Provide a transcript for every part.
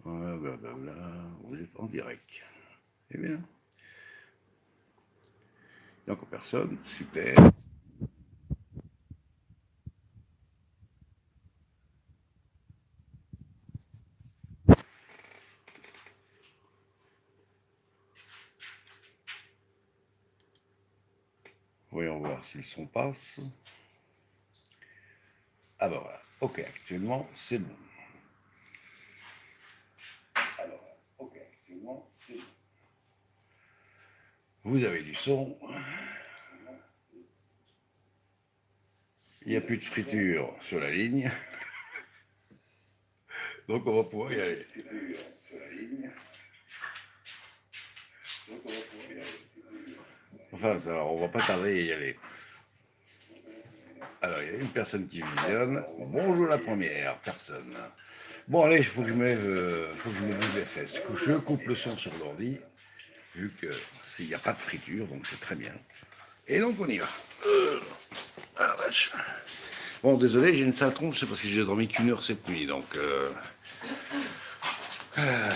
Blablabla, vous êtes en direct. Eh bien, il n'y a encore personne, super. Voyons voir si le son passe. Ah ben voilà, ok, actuellement c'est bon. Alors, ok, actuellement c'est bon. Vous avez du son. Il n'y a plus de friture sur la ligne. Donc on va pouvoir y aller. Enfin, ça, on va pas tarder à y aller. Alors, il y a une personne qui visionne. Bonjour la première personne. Bon, allez, il faut que je me lève, faut que je me bouge les fesses. Je coupe le son sur l'ordi, vu que s'il n'y a pas de friture, donc c'est très bien. Et donc on y va. Ah la vache. Bon, désolé, j'ai une sale tronche, c'est parce que j'ai dormi qu'1 heure cette nuit, donc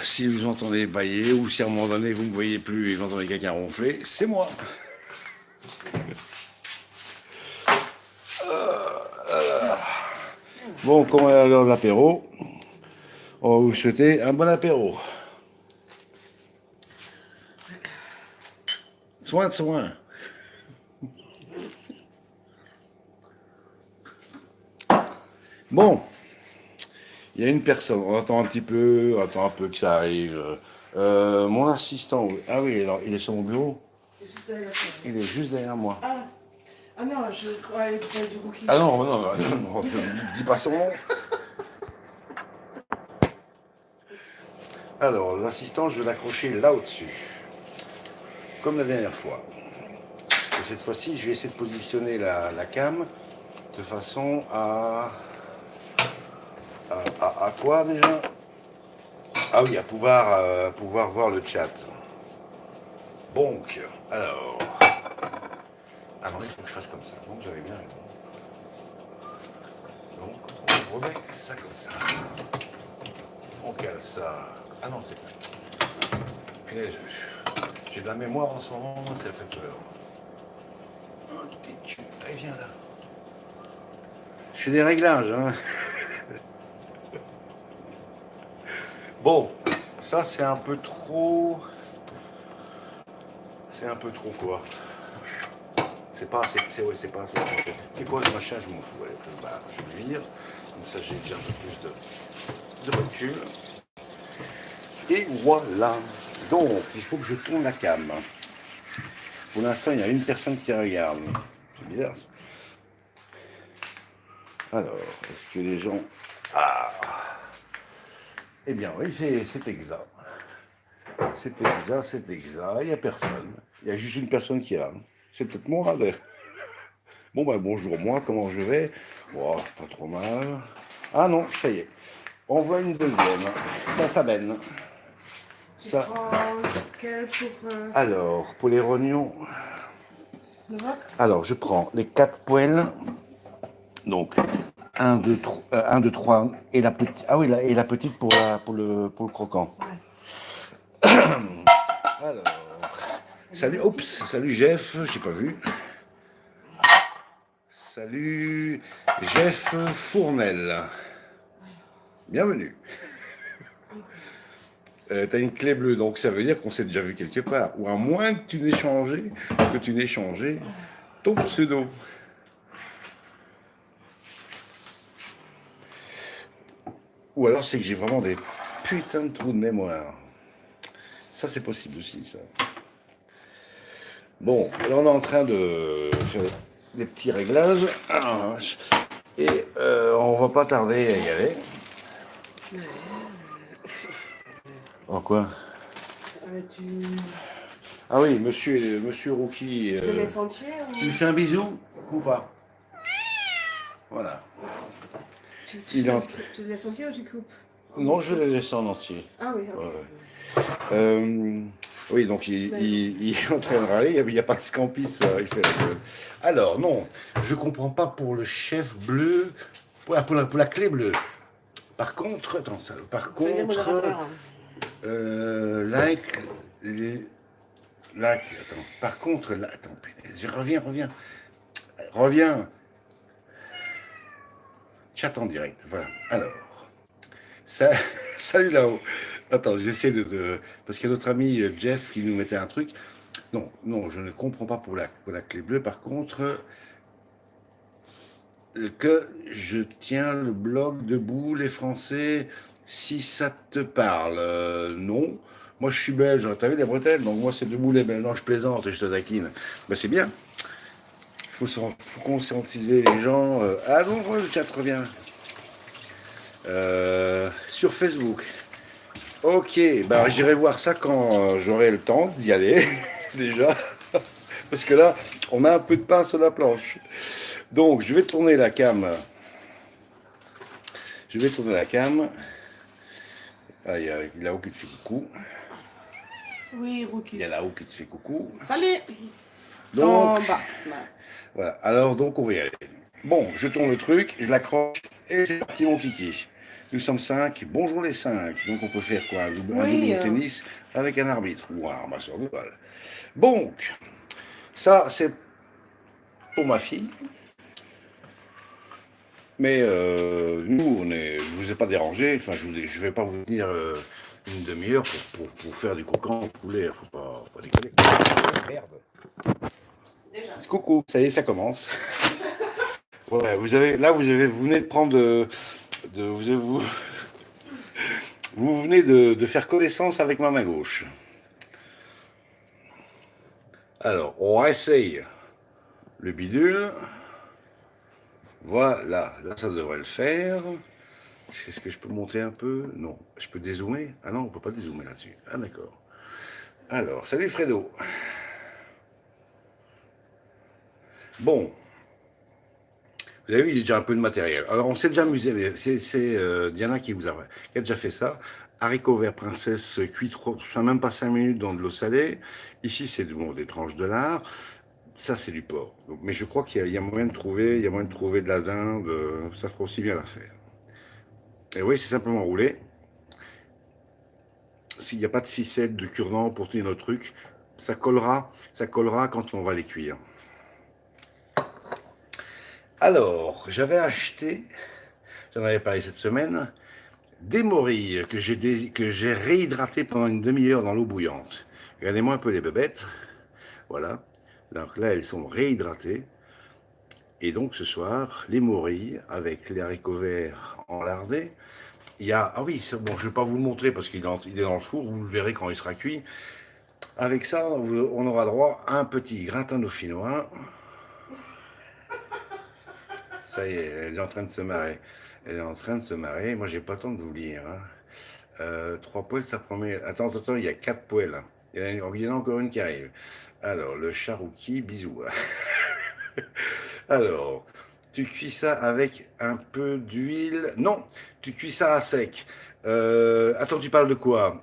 si vous entendez bailler ou si à un moment donné vous ne me voyez plus et vous entendez quelqu'un ronfler, c'est moi. Bon, comme à l'heure de l'apéro, on va vous souhaiter un bon apéro. Soin de soin. Bon, il y a une personne, on attend un peu que ça arrive. Mon assistant, ah oui, alors il est sur mon bureau. Il est juste derrière moi. Ah non, je croyais que du rookie. Ah non, non, non, non, dis pas son nom. Alors, l'assistant, je vais l'accrocher là au-dessus, comme la dernière fois. Et cette fois-ci, je vais essayer de positionner la cam de façon à quoi déjà? Ah oui, à pouvoir voir le chat. Donc, alors. Ah non, il faut que je fasse comme ça. Donc, j'avais bien raison. Donc, on remet ça comme ça. On cale ça. Ah non, c'est pas. Punaise, j'ai de la mémoire en ce moment, ça fait peur. Allez, viens là. Je fais des réglages, hein. Bon, ça c'est un peu trop. C'est un peu trop quoi. C'est pas assez. C'est pas assez. C'est quoi le machin? Je m'en fous. Allez, bah, je vais le lire. Comme ça j'ai déjà un peu plus de recul. Et voilà. Donc, il faut que je tourne la cam. Pour l'instant, il y a une personne qui regarde. C'est bizarre ça. Alors, est-ce que les gens. Ah. Eh bien, oui, c'est exact. C'est exact, c'est exact. Il n'y a personne. Il y a juste une personne qui est là. C'est peut-être moi. Bon, ben bonjour, moi, comment je vais? Oh, pas trop mal. Ah non, ça y est. On voit une deuxième. Ça s'amène. Ça. Quel pour Alors, pour les rognons. le roc? Alors, je prends les 4 poêles. Donc, 1, 2, 3, 1, 2, 3. Et la petite. Ah oui, et la petite pour le croquant. Ouais. Alors. Salut, oups, salut Jeff, j'ai pas vu. Salut Jeff Fournel. Bienvenue. T'as une clé bleue, donc ça veut dire qu'on s'est déjà vu quelque part. Ou à moins que tu n'aies changé ton pseudo. Ou alors c'est que j'ai vraiment des putains de trous de mémoire. Ça c'est possible aussi, ça. Bon, là on est en train de faire des petits réglages. Et on va pas tarder à y aller. En quoi? Tu Ah oui, monsieur Rookie. le laisses entier Tu lui fais un bisou ou pas? Voilà. tu le laisses entier ou tu coupes? Non, je l'ai laissé en entier. Ah oui, ok. Ouais. Oui, donc il est en train de râler, il n'y a pas de scampi, ça, il fait la gueule. Alors, non, je comprends pas pour le chef bleu, pour la clé bleue. Par contre, attends, ça, par Ça veut dire contre, modérateur. Hein. like, like, attends, par contre, là, attends, punaise, reviens, chat en direct, voilà, alors, ça, salut là-haut, attends, j'essaie parce qu'il y a notre ami Jeff qui nous mettait un truc, non, je ne comprends pas pour la clé bleue, par contre, que je tiens le blog debout, les Français, si ça te parle. Non. Moi, je suis belge, t'as vu les bretelles, donc moi, c'est debout les Belges. Non, je plaisante et je te taquine. Ben, c'est bien. Faut conscientiser les gens. Ah non, le chat revient. Sur Facebook. Ok, ben, j'irai voir ça quand j'aurai le temps d'y aller, déjà. Parce que là, on a un peu de pain sur la planche. Donc, je vais tourner la cam. Ah, il y a là-haut qui te fait coucou. Oui, Rookie. Il y a là-haut qui te fait coucou. Salut. Donc, En bas. voilà. Alors, donc, on va y aller. Bon, je tourne le truc, je l'accroche, et c'est parti, mon kiki. Nous sommes 5. Bonjour les 5. Donc, on peut faire quoi? Un double de tennis avec un arbitre ou un ramasseur de balles. Donc, ça, c'est pour ma fille. Mais nous, je vous ai pas dérangé. Enfin, je vais pas vous tenir une demi-heure pour faire du croquant au poulet. Faut pas déconner. Merde. Déjà. Coucou, ça y est, ça commence. Ouais, vous venez de prendre vous venez de faire connaissance avec ma main gauche. Alors, on essaye le bidule. Voilà, là ça devrait le faire. Est-ce que je peux monter un peu? Non. Je peux dézoomer? Ah non, on peut pas dézoomer là-dessus. Ah d'accord. Alors, salut Fredo. Bon. Vous avez vu, il y a déjà un peu de matériel. Alors, on s'est déjà amusé, mais c'est Diana qui a déjà fait ça. Haricots verts princesse cuits même pas 5 minutes dans de l'eau salée. Ici, c'est des tranches de lard. Ça, c'est du porc. Donc, mais je crois qu'il y a moyen de trouver, de la dinde. Ça fera aussi bien l'affaire. Et oui, c'est simplement roulé. S'il n'y a pas de ficelle, de cure-dent pour tenir notre truc, ça collera quand on va les cuire. Alors, j'avais acheté, j'en avais parlé cette semaine, des morilles que j'ai réhydratées pendant une demi-heure dans l'eau bouillante. Regardez-moi un peu les bébêtes. Voilà. Donc là, elles sont réhydratées. Et donc ce soir, les morilles avec les haricots verts enlardés. Il y a, ah oui, bon, je ne vais pas vous le montrer parce qu'il est dans le four, vous le verrez quand il sera cuit. Avec ça, on aura droit à un petit gratin dauphinois. Ça y est, elle est en train de se marrer. Moi, j'ai pas le temps de vous lire. Hein. 3 poêles, ça promet. Attends, il y a 4 poêles. Il y en a encore une qui arrive. Alors, le charouki, bisous. Alors, tu cuis ça avec un peu d'huile. Non, tu cuis ça à sec. Attends, tu parles de quoi?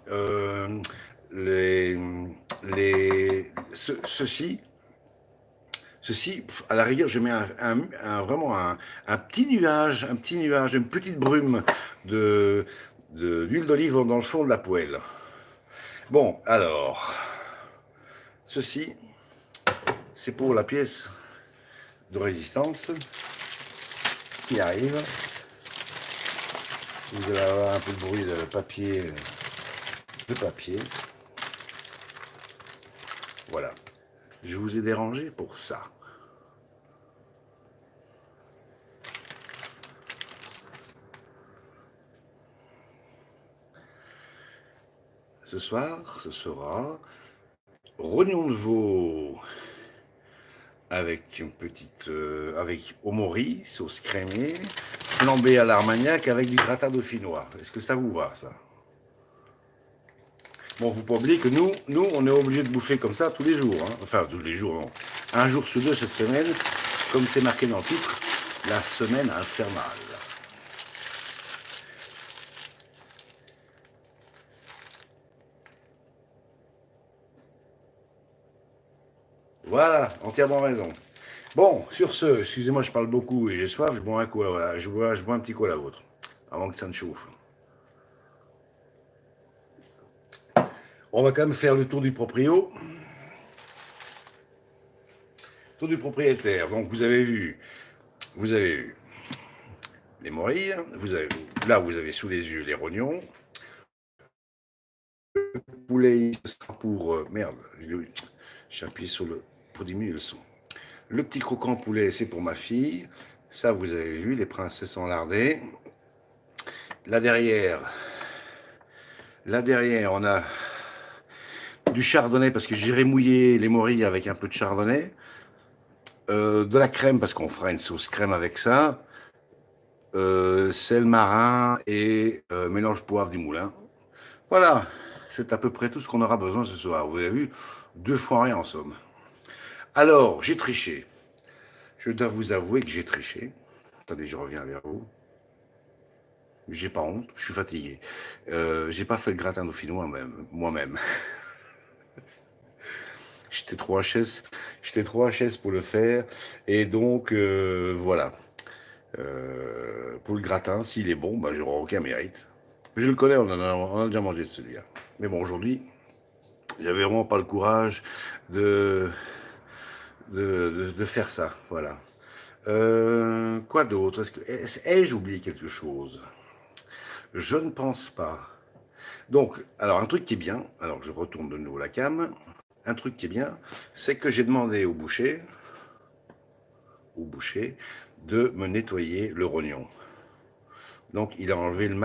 Ceci, à la rigueur, je mets vraiment un petit nuage, une petite brume d'huile d'olive dans le fond de la poêle. Bon, alors, ceci, c'est pour la pièce de résistance qui arrive. Vous allez avoir un peu de bruit de papier. Voilà. Je vous ai dérangé pour ça. Ce soir, ce sera rognon de veau avec une petite avec omori, sauce crémée, flambé à l'armagnac avec du gratin dauphinois. Est-ce que ça vous va, ça? Bon, faut pas oublier que nous, on est obligé de bouffer comme ça tous les jours. Hein. Enfin, tous les jours, non. Un jour sur deux cette semaine, comme c'est marqué dans le titre, la semaine infernale. Voilà, entièrement raison. Bon, sur ce, excusez-moi, je parle beaucoup et j'ai soif, je bois un petit coup à la vôtre. avant que ça ne chauffe. On va quand même faire le tour du proprio. Tour du propriétaire. Donc vous avez vu les morilles, là vous avez sous les yeux les rognons. Le poulet sera pour... merde, j'ai appuyé sur le... pour diminuer le son. Le petit croquant poulet, c'est pour ma fille. Ça, vous avez vu, les princesses enlardées. Là derrière, on a du chardonnay parce que j'irai mouiller les morilles avec un peu de chardonnay. De la crème parce qu'on fera une sauce crème avec ça. Sel marin et mélange poivre du moulin. Voilà, c'est à peu près tout ce qu'on aura besoin ce soir. Vous avez vu, 2 fois rien en somme. Alors, j'ai triché. Je dois vous avouer que j'ai triché. Attendez, je reviens vers vous. J'ai pas honte, je suis fatigué. J'ai pas fait le gratin dauphinois moi-même. J'étais trop HS pour le faire. Et donc, voilà. Pour le gratin, s'il est bon, bah, j'aurai aucun mérite. Je le connais, on a déjà mangé de celui-là. Mais bon, aujourd'hui, j'avais vraiment pas le courage de faire ça. Voilà. Quoi d'autre? Ai-je oublié quelque chose? Je ne pense pas. Donc, alors un truc qui est bien, alors je retourne de nouveau la cam, un truc qui est bien, c'est que j'ai demandé au boucher, de me nettoyer le rognon. Donc il a enlevé le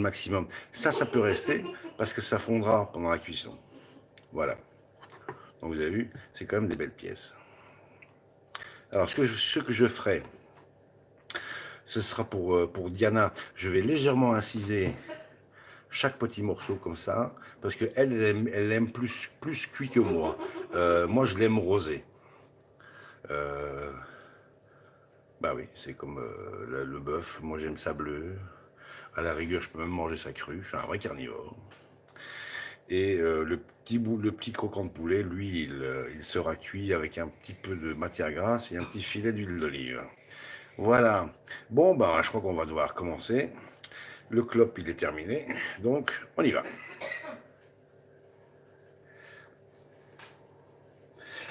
maximum. Ça peut rester parce que ça fondra pendant la cuisson. Voilà. Donc vous avez vu, c'est quand même des belles pièces. Alors ce que je ferai, ce sera pour Diana. Je vais légèrement inciser chaque petit morceau comme ça, parce qu'elle aime plus cuit que moi. Moi, je l'aime rosé. Bah oui, c'est comme le bœuf. Moi, j'aime ça bleu. À la rigueur, je peux même manger ça cru. Je suis un vrai carnivore. Et le petit croquant de poulet, lui, il sera cuit avec un petit peu de matière grasse et un petit filet d'huile d'olive. Voilà. Bon, bah, je crois qu'on va devoir commencer. Le clope, il est terminé. Donc, on y va.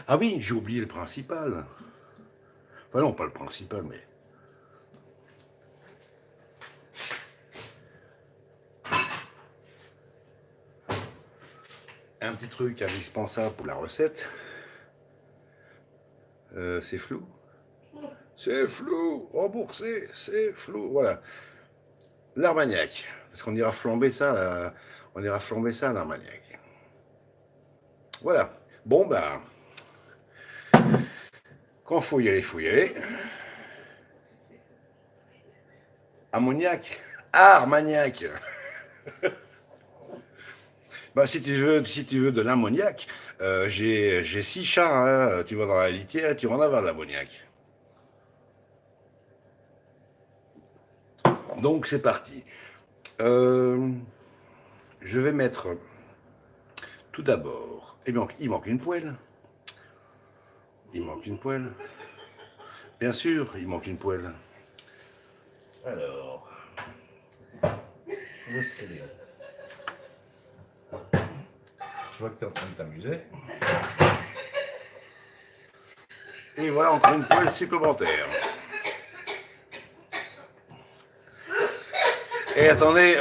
Ah oui, j'ai oublié le principal. Enfin non, pas le principal, mais... Un petit truc indispensable pour la recette. C'est flou. C'est flou, remboursé, c'est flou. Voilà. L'Armagnac. Parce qu'on ira flamber ça, à l'Armagnac. Voilà. Bon, bah... Quand faut y aller, faut y aller. Ammoniac. Ah, Armagnac. Bah, si tu veux de l'ammoniac, j'ai 6 chats, hein. Tu vas dans la litière, tu en as de l'ammoniac. Donc c'est parti. Je vais mettre tout d'abord. Il manque une poêle. Il manque une poêle. Bien sûr, il manque une poêle. Alors, où est-ce qu'elle est? Je vois que tu es en train de t'amuser. Et voilà encore une poêle supplémentaire. Et attendez,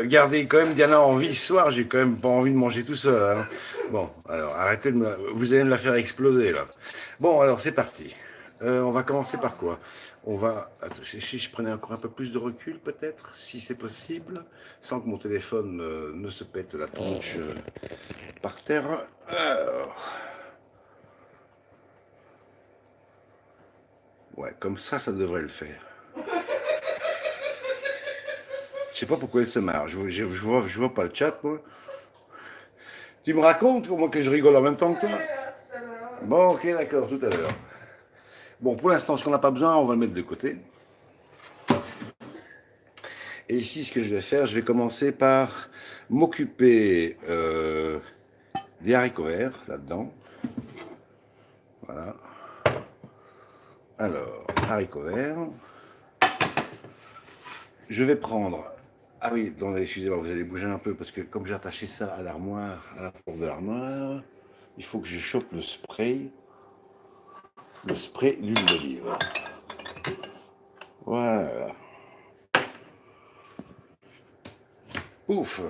gardez quand même Diana en vie ce soir, j'ai quand même pas envie de manger tout seul. Hein. Bon, alors arrêtez vous allez me la faire exploser là. Bon, alors c'est parti. On va commencer par quoi? On va... Si je prenais encore un peu plus de recul peut-être, si c'est possible, sans que mon téléphone ne se pète la tronche par terre. Alors... Ouais, comme ça devrait le faire. Je sais pas pourquoi elle se marre, je vois pas le chat, moi. Tu me racontes comment que je rigole en même temps que toi? Bon, ok, d'accord, tout à l'heure. Bon, pour l'instant, ce qu'on n'a pas besoin, on va le mettre de côté. Et ici, ce que je vais faire, je vais commencer par m'occuper des haricots verts, là-dedans. Voilà. Alors, haricots verts. je vais prendre... Ah oui, attendez, excusez-moi, vous allez bouger un peu, parce que comme j'ai attaché ça à l'armoire, à la porte de l'armoire, il faut que je chope le spray d'huile d'olive. Voilà. Ouf.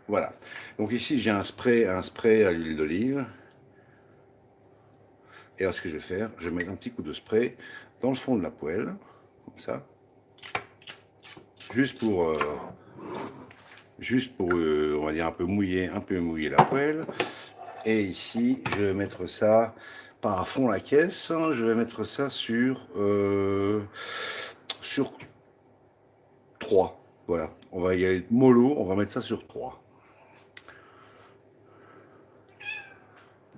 Voilà. Donc ici, j'ai un spray à l'huile d'olive. Et alors, ce que je vais faire, je vais mettre un petit coup de spray dans le fond de la poêle, comme ça, juste pour, on va dire, un peu mouiller la poêle. Et ici, je vais mettre ça pas à fond la caisse, hein, je vais mettre ça sur 3. Voilà, on va y aller mollo, on va mettre ça sur 3.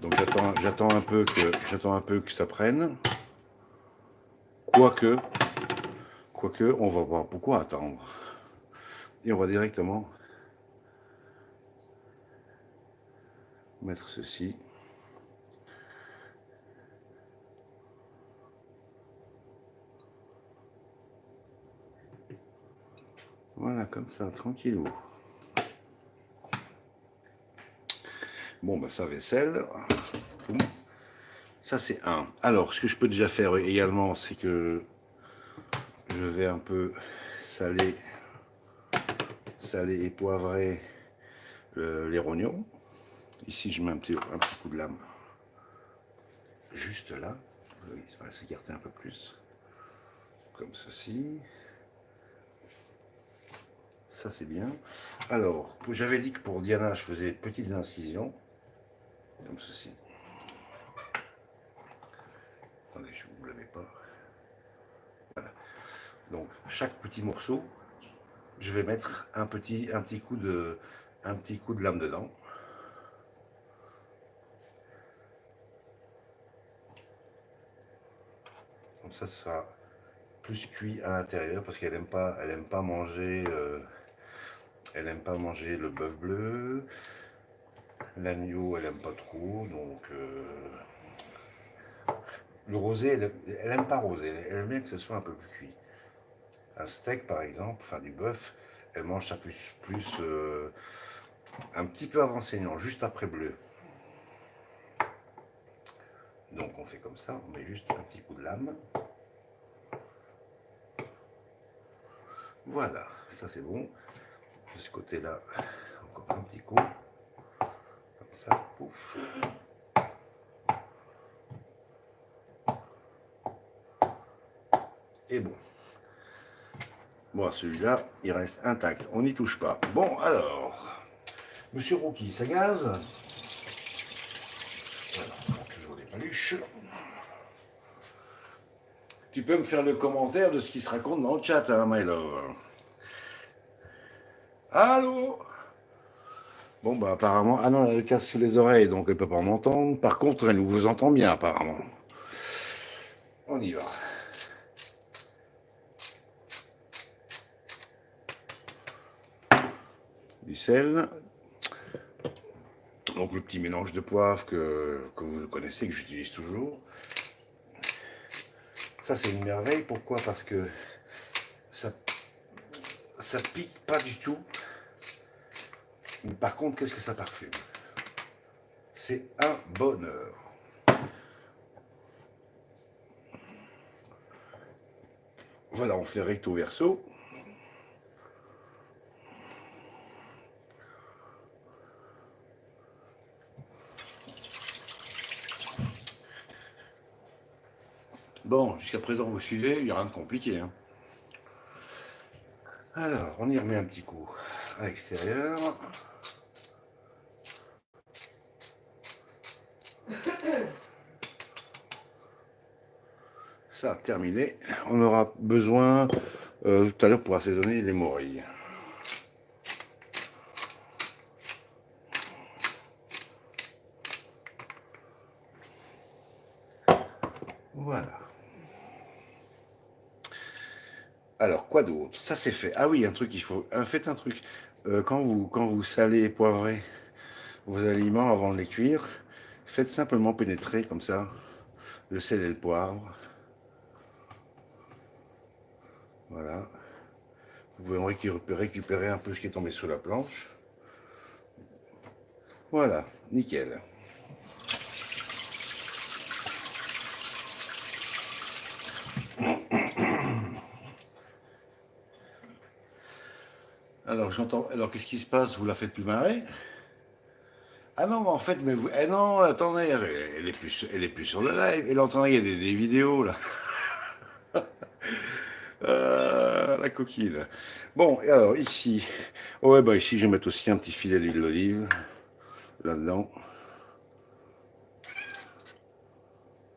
Donc j'attends un peu que ça prenne. Quoique, on va voir pourquoi attendre. Et on va directement mettre ceci. Voilà, comme ça, tranquillou. Bon, bah ça, vaisselle. Ça, c'est un. Alors, ce que je peux déjà faire également, c'est que je vais un peu saler et poivrer les rognons. Ici, je mets un petit coup de lame juste là. Oui, ça va s'écarter un peu plus. Comme ceci. Ça, c'est bien. Alors, j'avais dit que pour Diana, je faisais petites incisions. Comme ceci. Attendez, je ne vous l'avais pas. Voilà. Donc, chaque petit morceau, je vais mettre un petit coup de lame dedans. Comme ça sera plus cuit à l'intérieur parce qu'elle aime pas manger le bœuf bleu. L'agneau, elle aime pas trop, donc le rosé, elle aime pas rosé, elle aime bien que ce soit un peu plus cuit. Un steak par exemple, enfin du bœuf, elle mange ça plus un petit peu avant saignant, juste après bleu. Donc on fait comme ça, on met juste un petit coup de lame. Voilà, ça c'est bon. De ce côté-là, encore un petit coup. Comme ça, pouf. Et bon. Bon, celui-là, il reste intact. On n'y touche pas. Bon, alors. Monsieur Rookie, ça gaze. Voilà, toujours des paluches. Tu peux me faire le commentaire de ce qui se raconte dans le chat, hein, my love. Allô? Bon, bah apparemment... Ah non, elle casse sous les oreilles, donc elle peut pas m'entendre. Par contre, elle vous entend bien, apparemment. On y va. Du sel. Donc le petit mélange de poivre que vous connaissez, que j'utilise toujours. Ça, c'est une merveille. Pourquoi? Parce que ça pique pas du tout. Mais par contre, qu'est-ce que ça parfume? C'est un bonheur. Voilà, on fait recto verso. Bon, jusqu'à présent, vous suivez, il n'y a rien de compliqué, hein. Alors, on y remet un petit coup à l'extérieur. Ça, terminé. On aura besoin tout à l'heure pour assaisonner les morilles. Voilà. Alors, quoi d'autre? Ça, c'est fait. Ah oui, un truc, il faut... faites un truc. Quand vous salez et poivrez vos aliments avant de les cuire, faites simplement pénétrer comme ça le sel et le poivre. Voilà. Vous pouvez récupérer un peu ce qui est tombé sous la planche. Voilà, nickel. Alors j'entends. Alors qu'est-ce qui se passe? Vous la faites plus marrer? Ah non, en fait, mais vous. Eh non, attendez, elle est plus sur le live. Elle est en train de regarder des vidéos là. La coquille. Là. Bon, et alors ici. Oh, ouais, bah ici je vais mettre aussi un petit filet d'huile d'olive là-dedans.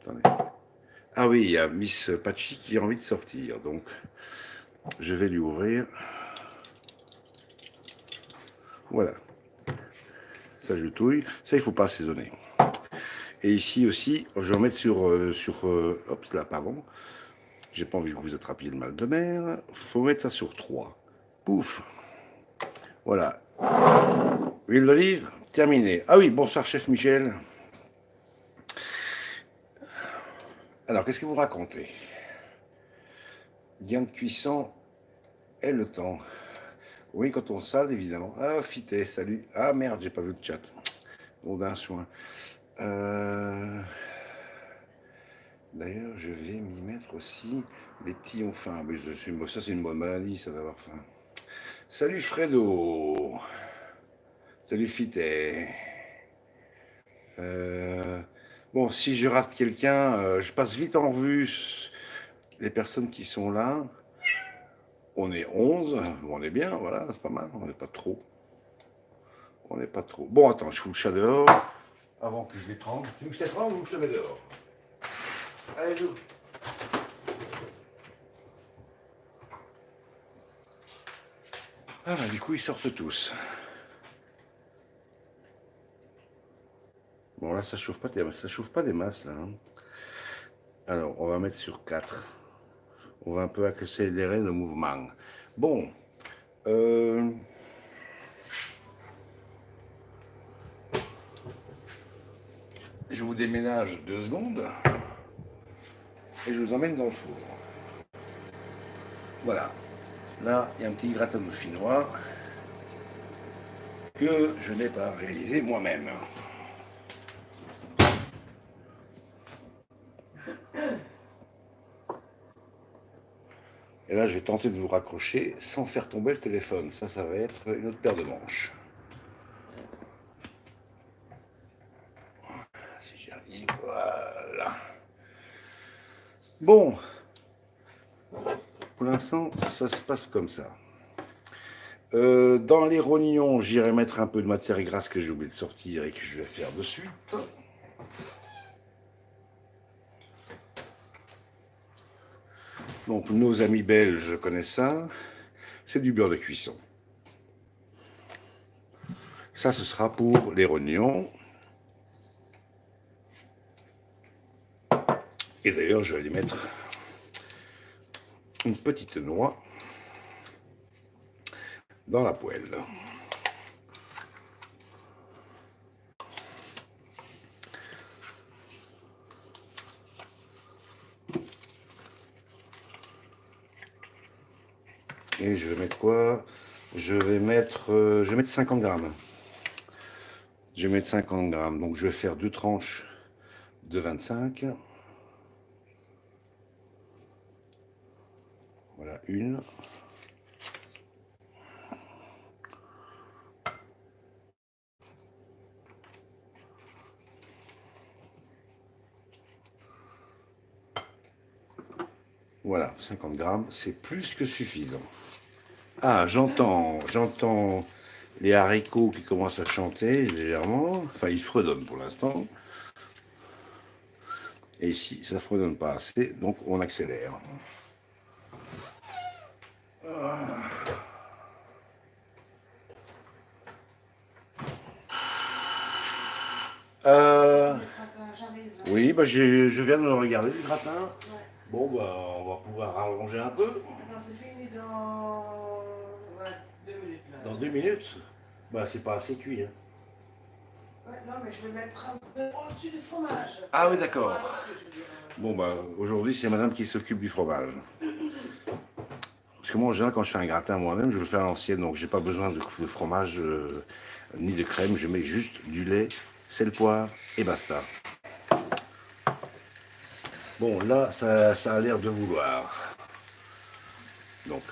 Attendez. Ah oui, il y a Miss Patchy qui a envie de sortir, donc je vais lui ouvrir. Voilà. Ça je touille. Ça il faut pas assaisonner. Et ici aussi, je vais en mettre hop là, pardon. J'ai pas envie que vous attrapiez le mal de mer. Faut mettre ça sur 3. Pouf. Voilà. Huile d'olive, terminé. Ah oui, bonsoir chef Michel. Alors, qu'est-ce que vous racontez? Gain de cuisson et le temps. Oui, quand on sale, évidemment. Ah, Fité, salut. Ah merde, j'ai pas vu le chat. Bon, d'un soin. D'ailleurs, je vais m'y mettre aussi les petits ont faim. Mais ça, c'est une bonne maladie, ça d'avoir faim. Salut Fredo. Salut Fité. Bon, si je rate quelqu'un, je passe vite en revue les personnes qui sont là. On est 11, on est bien, voilà, c'est pas mal, on n'est pas trop. On n'est pas trop. Bon, attends, je fous le chat dehors, avant que je l'étrangle. Tu veux que je t'étrangle ou que je te mets dehors? Allez, joue. Ah bah du coup, ils sortent tous. Bon, là, ça chauffe pas des masses, là. Hein. Alors, on va mettre sur 4. On va un peu accélérer le mouvement. Bon. Je vous déménage 2 secondes. Et je vous emmène dans le four. Voilà. Là, il y a un petit gratin de dauphinois que je n'ai pas réalisé moi-même. Et là, je vais tenter de vous raccrocher sans faire tomber le téléphone. Ça va être une autre paire de manches. Si j'y arrive, voilà. Bon. Pour l'instant, ça se passe comme ça. Dans les rognons, j'irai mettre un peu de matière grasse que j'ai oublié de sortir et que je vais faire de suite. Donc nos amis belges connaissent ça. C'est du beurre de cuisson. Ça, ce sera pour les rognons. Et d'ailleurs, je vais aller mettre une petite noix dans la poêle. Et je vais mettre quoi? Je vais mettre 50 grammes. Je vais mettre 50 grammes. Donc je vais faire 2 tranches de 25. Voilà, une. Voilà, 50 grammes, c'est plus que suffisant. Ah, j'entends les haricots qui commencent à chanter légèrement. Enfin, ils fredonnent pour l'instant. Et ici, ça ne fredonne pas assez, donc on accélère. Oui, bah je viens de le regarder, le gratin. Ouais. Bon, bah on va pouvoir rallonger un peu. Non, c'est fini dans 2 minutes. Là. Dans 2 minutes? Bah c'est pas assez cuit. Hein. Ouais, non, mais je vais mettre un peu au-dessus du fromage. Ah oui, d'accord. Bon, bah aujourd'hui, c'est madame qui s'occupe du fromage. Parce que moi, en général, quand je fais un gratin moi-même, je le fais à l'ancienne, donc j'ai pas besoin de fromage ni de crème. Je mets juste du lait, sel, poivre et basta. Bon, là, ça a l'air de vouloir. Donc,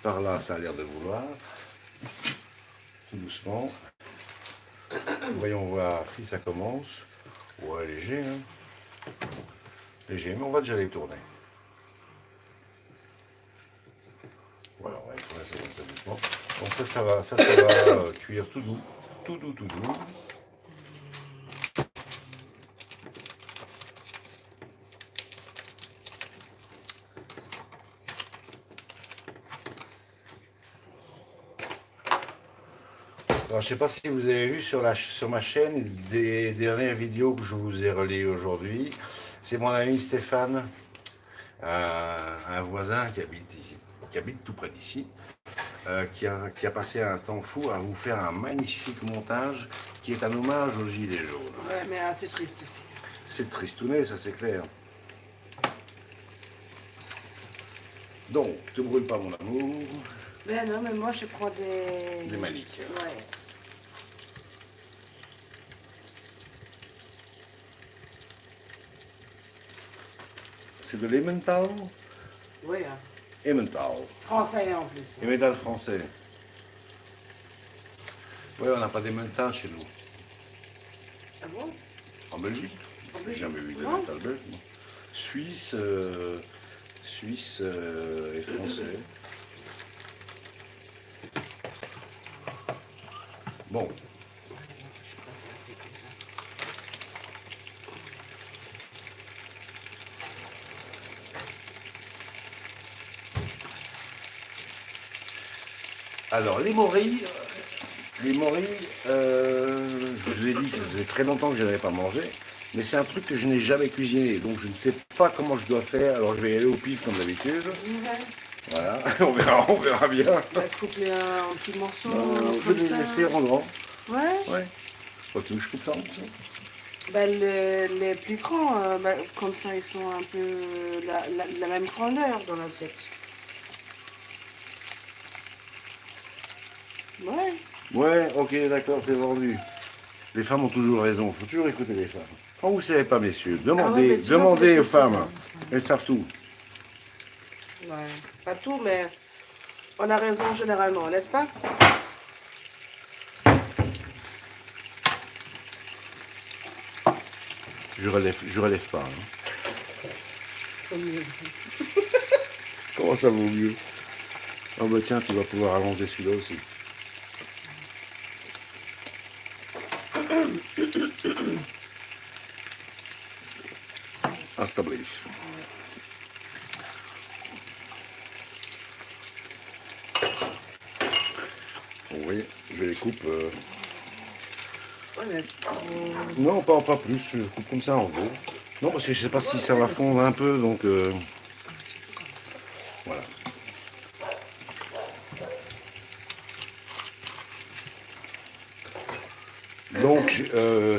par là, ça a l'air de vouloir. Tout doucement. Voyons voir si ça commence. Ouais, léger, hein. Léger, mais on va déjà les tourner. Voilà, on va tourner ça comme ça doucement. Donc ça va cuire tout doux, tout doux, tout doux. Alors, je ne sais pas si vous avez vu sur ma chaîne des dernières vidéos que je vous ai relayées aujourd'hui. C'est mon ami Stéphane, un voisin qui habite ici, qui habite tout près d'ici, qui a passé un temps fou à vous faire un magnifique montage qui est un hommage aux Gilets jaunes. Ouais, mais c'est triste aussi. C'est tristounet, ça c'est clair. Donc, te brûle pas mon amour. Ben non, mais moi je prends Des maniques. Ouais. C'est de l'Emmental. Oui, hein. Emmental. Français en plus. Emmental français. Oui, on n'a pas d'Emmental chez nous. Ah bon? En Belgique. J'ai jamais vu Non. d'Emmental belge. Non. Suisse et français. Bon. Je suis passée assez comme ça. Alors, les morilles, je vous ai dit que ça faisait très longtemps que je n'avais pas mangé, mais c'est un truc que je n'ai jamais cuisiné, donc je ne sais pas comment je dois faire, alors je vais y aller au pif comme d'habitude. Ouais. Voilà, on verra bien. Bah, couper en petits morceaux. Je vais les laisser en grand. Ouais. Ouais. C'est pas tout que je coupe ça. Bah, les plus grands, bah, comme ça, ils sont un peu la même grandeur dans l'assiette. Ouais. Ouais, ok, d'accord, c'est vendu. Les femmes ont toujours raison, il faut toujours écouter les femmes. Quand vous ne savez pas, messieurs, demandez, mais sinon, demandez c'est aux facile, femmes. hein. Elles savent tout. Ouais. Pas tout, mais on a raison généralement, n'est-ce pas? Je relève pas. Hein. Faut mieux. Comment ça vaut mieux? Oh bah tiens, tu vas pouvoir allonger celui-là aussi. Establish. Vous voyez, je les coupe. Ouais, mais Non, pas plus, je coupe comme ça en gros. Non, parce que je sais pas si ça va fondre un peu, donc voilà. Donc,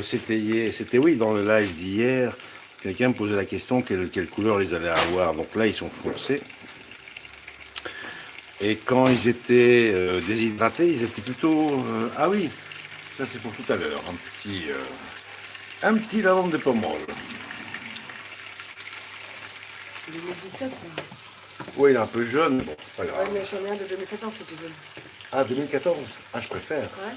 c'était oui, dans le live d'hier, quelqu'un me posait la question quelle couleur ils allaient avoir. Donc là, ils sont foncés. Et quand ils étaient déshydratés, ils étaient plutôt... ah oui, ça c'est pour tout à l'heure, un petit lavande de pommole. 2017. Oui, il est un peu jeune, bon, c'est pas Ouais, grave. mais j'en ai un de 2014 si tu veux. Ah, 2014? Ah, je préfère. Ouais.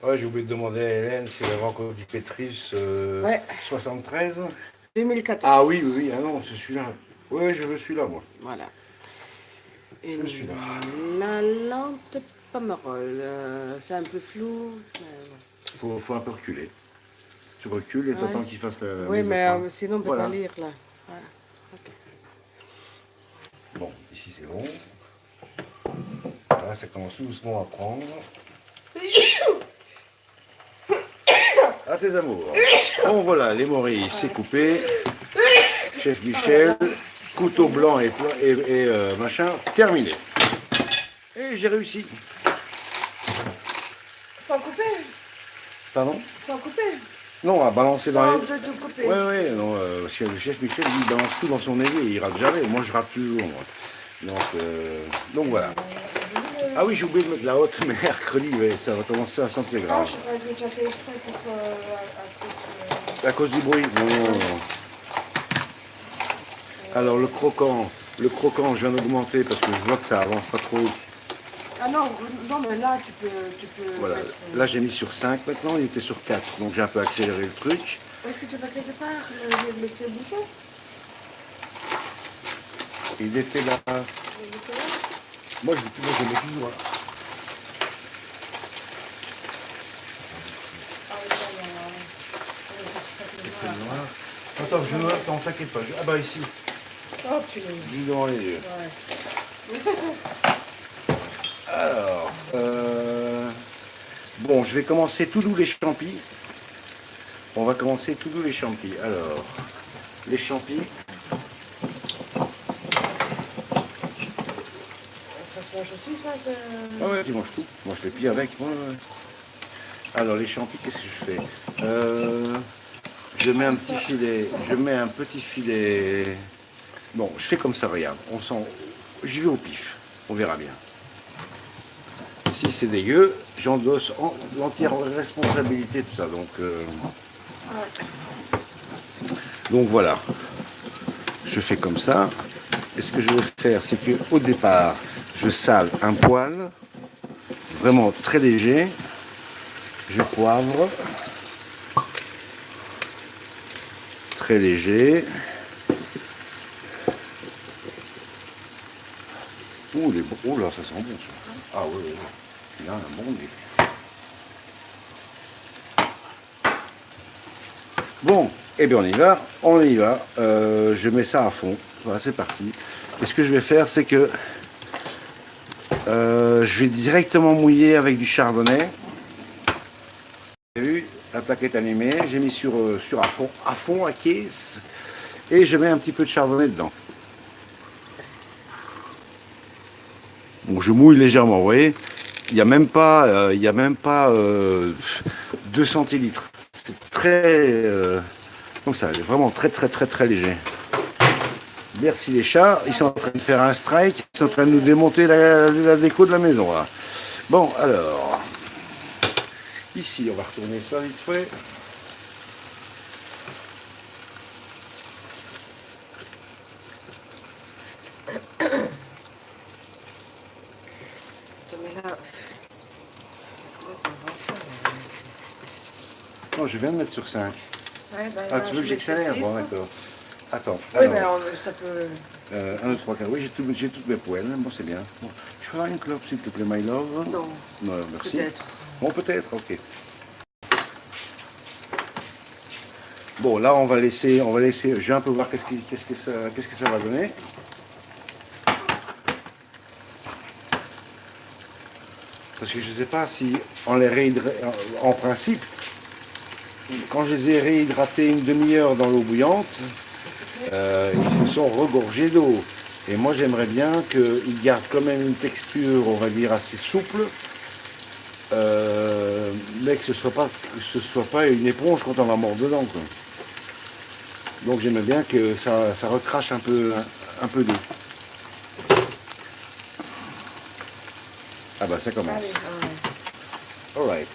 Ouais, j'ai oublié de demander à Hélène si elle avait encore du Pétrus Ouais. 73. 2014. Ah oui, oui, oui, ah non, c'est celui-là. Oui, je veux celui-là, moi. Voilà. Je suis là. La lente pomerole. C'est un peu flou. Faut un peu reculer. Tu recules et Ouais. t'attends qu'il fasse la Oui, mise au mais point. sinon on peut Voilà. pas lire là. Voilà. Ok. Bon, ici c'est bon. Là, ça commence tout doucement à prendre. À tes amours. Bon, voilà, les morilles, c'est coupé. Chef Michel, couteau blanc et machin, terminé. Et j'ai réussi. Sans couper? Pardon? Sans couper. Non, à balancer dans les... de tout couper. Oui, non, le chef Michel, lui, il balance tout dans son évier, il rate jamais. Moi, je rate toujours, moi. Donc voilà. Ah oui, j'ai oublié de mettre la haute, mais mercredi, ouais, ça va commencer à sentir Ah, grave. je crois que tu as fait exprès pour... À cause du bruit? Non. Alors, le croquant, je viens d'augmenter parce que je vois que ça avance pas trop. Ah non, mais là, tu peux Voilà, mettre, là j'ai mis sur 5 maintenant, il était sur 4, donc j'ai un peu accéléré le truc. Est-ce que tu vas quelque part le petit bouchon? Il était là. Il était là? Moi je le mets toujours là. Ah oui, ça, il y a... ça c'est noir. Attends, attends, t'inquiète pas. Ah bah ici, Oh, punaise. juste devant les yeux. Ouais. Alors, bon, je vais commencer tout doux les champis. On va commencer tout doux les champis. Alors, les champis. Ça se mange aussi, ça Ah ouais, tu manges tout. Moi je les pille avec. Ouais, ouais. Alors, les champis, qu'est-ce que je fais je mets un petit filet. Je mets un petit filet. Bon, je fais comme ça, regarde. J'y vais au pif. On verra bien. Si c'est dégueu, j'endosse l'entière responsabilité de ça. Donc voilà. Je fais comme ça. Et ce que je vais faire, c'est qu'au départ, je sale un poil, vraiment très léger. Je poivre, très léger. Oh, oh là, ça sent bon ça. Ah oui, oui. Il a un bon nez. Bon, eh bien on y va. Je mets ça à fond. Voilà, c'est parti. Et ce que je vais faire, c'est que je vais directement mouiller avec du chardonnay. Vous avez vu, la plaque est allumée. J'ai mis sur à fond, à caisse. Et je mets un petit peu de chardonnay dedans. Bon, je mouille légèrement, vous voyez. Il n'y a même pas, 2 centilitres. C'est très, comme ça, vraiment très léger. Merci les chats, ils sont en train de faire un strike, ils sont en train de nous démonter la déco de la maison là. Bon alors, ici on va retourner ça vite fait. Mais là, est-ce que là, ça avance pas? Non, je viens de mettre sur 5. Ouais, ben, Ah, là, tu veux que j'accélère? Bon, d'accord. Attends. Oui, Alors, mais ça peut... 1, 2, 3, 4. Oui, j'ai toutes mes poêles. Bon, c'est bien. Bon, je peux avoir une clope, s'il te plaît, my love? Non. Non, merci. Peut-être. Bon, peut-être, ok. Bon, là, on va laisser. Je vais un peu voir qu'est-ce que ça va donner. Parce que je ne sais pas si, en principe, quand je les ai réhydratés une demi-heure dans l'eau bouillante, ils se sont regorgés d'eau. Et moi, j'aimerais bien qu'ils gardent quand même une texture, on va dire, assez souple, mais que ce soit pas une éponge quand on la mord dedans, quoi. Donc j'aimerais bien que ça recrache un peu d'eau. Ah bah ça commence. Allez, Alright.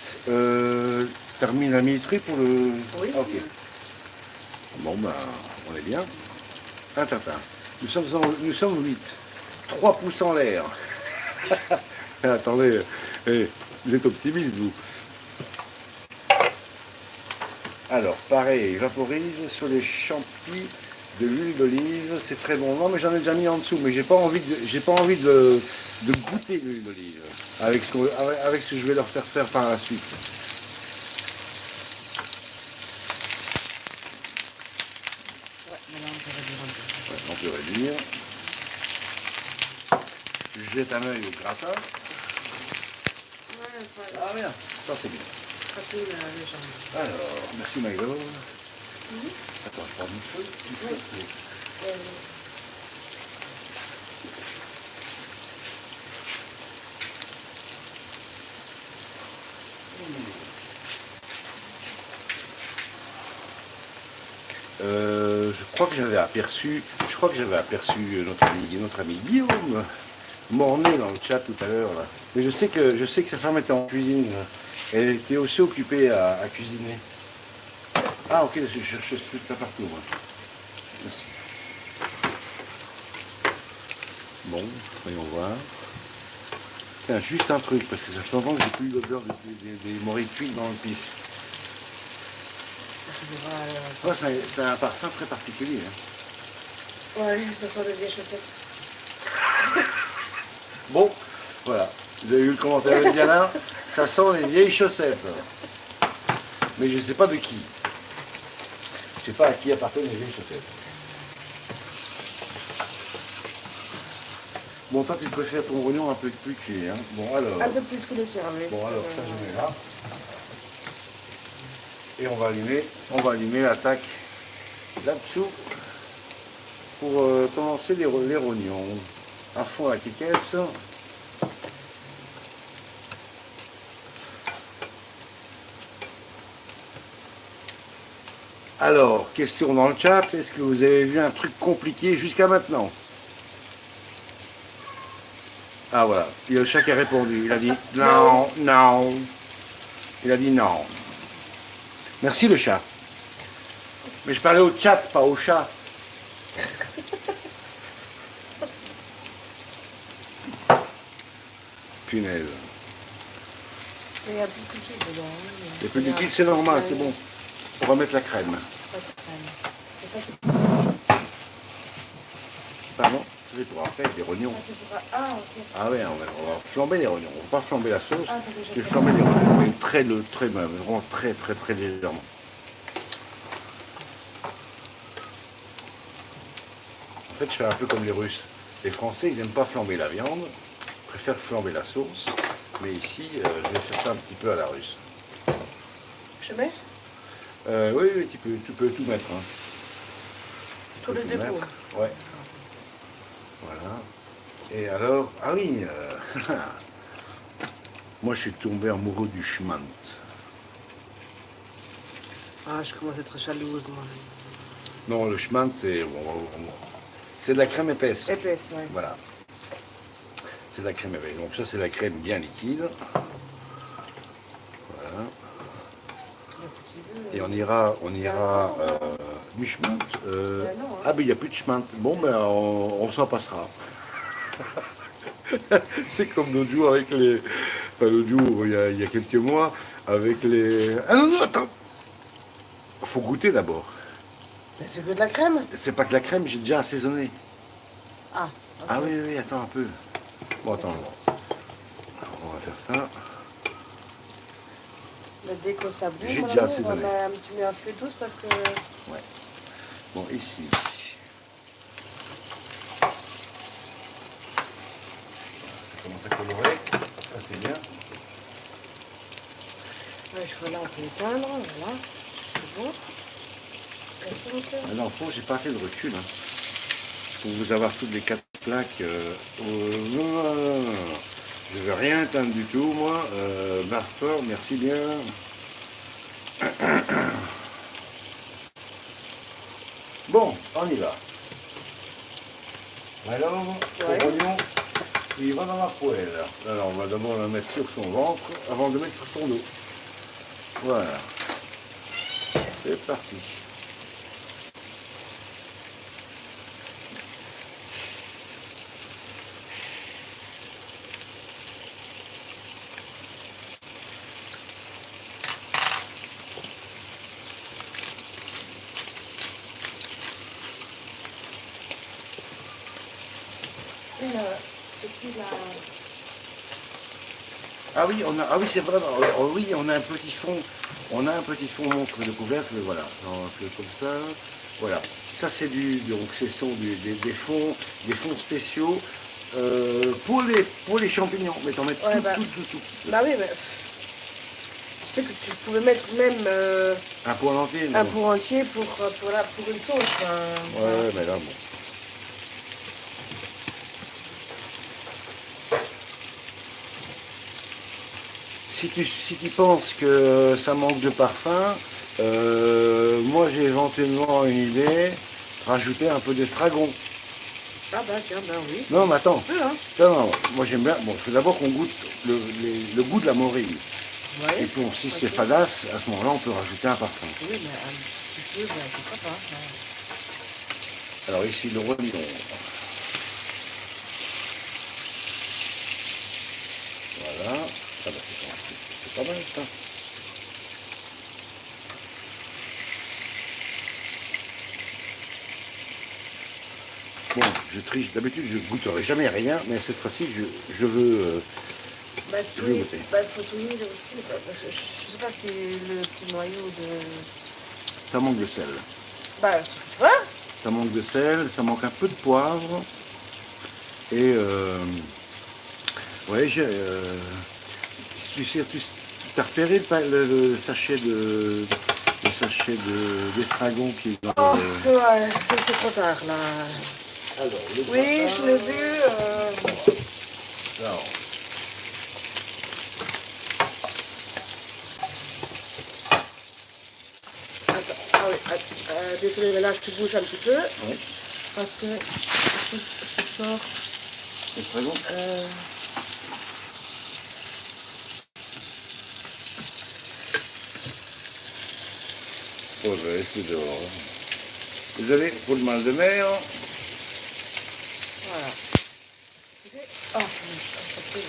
Termine la minuterie pour le... Oui. Ah, ok. Bon bah on est bien. Un tartin. Nous sommes 8. 3 pouces en l'air. Attendez, vous êtes optimiste vous. Alors pareil, vaporise sur les champis de l'huile d'olive, c'est très bon. Non mais j'en ai déjà mis en dessous, mais j'ai pas envie de goûter l'huile d'olive avec ce que je vais leur faire par la suite. ouais, mais là, on peut réduire un peu. Ouais, on peut réduire. Je jette un œil au gratin. Ouais, ça Ah bien, ça c'est bien. cratine légèrement. Alors, merci Milo. Attends, je prends du feu. Oui. Je crois que j'avais aperçu notre ami Guillaume Mornay dans le chat tout à l'heure là. Mais je sais que sa femme était en cuisine. Elle était aussi occupée à cuisiner. Ah ok, je cherche ce truc là partout moi. Merci. Bon, voyons voir. Tiens, juste un truc, parce que ça fait longtemps que j'ai plus eu l'odeur des morilles cuites dans le pif. Ça, c'est un parfum très particulier. Hein. Ouais, ça sent les vieilles chaussettes. Bon, voilà. Vous avez eu le commentaire de Diana. Ça sent les vieilles chaussettes. Mais je ne sais pas de qui. Je ne sais pas à qui appartiennent les vieilles chaussettes. Bon, toi, tu préfères ton oignon un peu plus cuit. Hein. Bon, alors. Un peu plus que le tien, mais Bon, alors, ça, je mets là. Et on va allumer l'attaque là-dessous pour commencer les rognons. À fond la caisse. Alors, question dans le chat, est-ce que vous avez vu un truc compliqué jusqu'à maintenant? Ah voilà, il y a le chat qui a répondu, il a dit non, non. Il a dit non. Merci le chat. Mais je parlais au chat, pas au chat. Punaise. Il y a plus de liquide dedans. Il y a plus de liquide, c'est normal, c'est bon. On va mettre la crème. Pardon? C'est pour après avec des rognons. Ah ouais, on va flamber les rognons. On va pas flamber la sauce. Je vais flamber les rognons. Mais vraiment très légèrement. En fait, je fais un peu comme les Russes. Les Français, ils n'aiment pas flamber la viande. Ils préfèrent flamber la sauce. Mais ici, je vais faire ça un petit peu à la russe. Je mets Oui, tu peux tout mettre. Hein. Tous les deux pots. Ouais. Voilà. Et alors, ah oui, moi je suis tombé amoureux du schmand. Ah, je commence à être jalouse, moi. Non, le schmand, c'est de la crème épaisse. Épaisse, ouais. Voilà. C'est de la crème épaisse. Donc ça, c'est la crème bien liquide. Voilà. Et on ira du schmand. Ah, ben il n'y a plus de schmand. Bon, ben on s'en passera. C'est comme l'autre jour avec les. Enfin, l'autre jour, il y a quelques mois, avec les. Ah non, non, attends! Faut goûter d'abord. C'est que de la crème? C'est pas que la crème, j'ai déjà assaisonné. Ah. Okay. Ah oui, attends un peu. Bon, attends. On va faire ça. Mais dès que ça bouge, j'ai déjà assaisonné. Tu mets un feu douce parce que. Ouais. Bon, ici. Ça commence à colorer. Ça, c'est bien. Ouais, je crois là, on peut éteindre. Voilà. C'est bon. Ah non, fond, j'ai pas assez de recul. Hein. Pour vous avoir toutes les 4 plaques. Non. Je veux rien éteindre du tout, moi. Barfort, merci bien. Bon, on y va. Alors, le oignon, il va dans la poêle. Alors, on va d'abord le mettre sur son ventre avant de mettre sur son dos. Voilà. C'est parti. Ah oui, c'est vrai. Oui, on a un petit fond. On a un petit fond montre de couvercle, voilà. On fait comme ça. Voilà. Ça c'est donc ce sont des fonds spéciaux pour les champignons. Mais t'en mets tout. Bah oui, mais tu sais que tu pouvais mettre même un pot entier. Un pot entier pour une sauce. Ouais, mais là bon. Si tu penses que ça manque de parfum, moi j'ai éventuellement une idée, rajouter un peu d'estragon. Ah bah tiens, ben oui. Non, mais attends. Un peu, hein. Non, moi j'aime bien. Bon, il faut d'abord qu'on goûte le goût de la morille. Ouais. Et puis si Ok. c'est fadasse, à ce moment-là, on peut rajouter un parfum. Oui, mais un petit peu, ben, pourquoi pas. Alors ici, le rognon. Voilà. Ah bah, c'est pas mal ça. Bon, je triche. D'habitude, je goûterai jamais rien, mais cette fois-ci, je veux, Bah, je veux goûter. bah, faut tout aussi, parce que je sais pas si le petit noyau de... Ça manque de sel. Bah, tu vois. Ça manque de sel, ça manque un peu de poivre. Et ouais, tu sais, tu as repéré le sachet d'estragon qui est dans Oh, le... ouais, c'est trop tard, là. Alors, le Oui, gratin. je l'ai vu. Alors, Attends, ah oui, désolé, mais là, je bouge un petit peu, oui, parce que je sors... estragon. Oh, je vais rester dehors. Vous avez pour le mal de mer. Voilà. Oh, ok.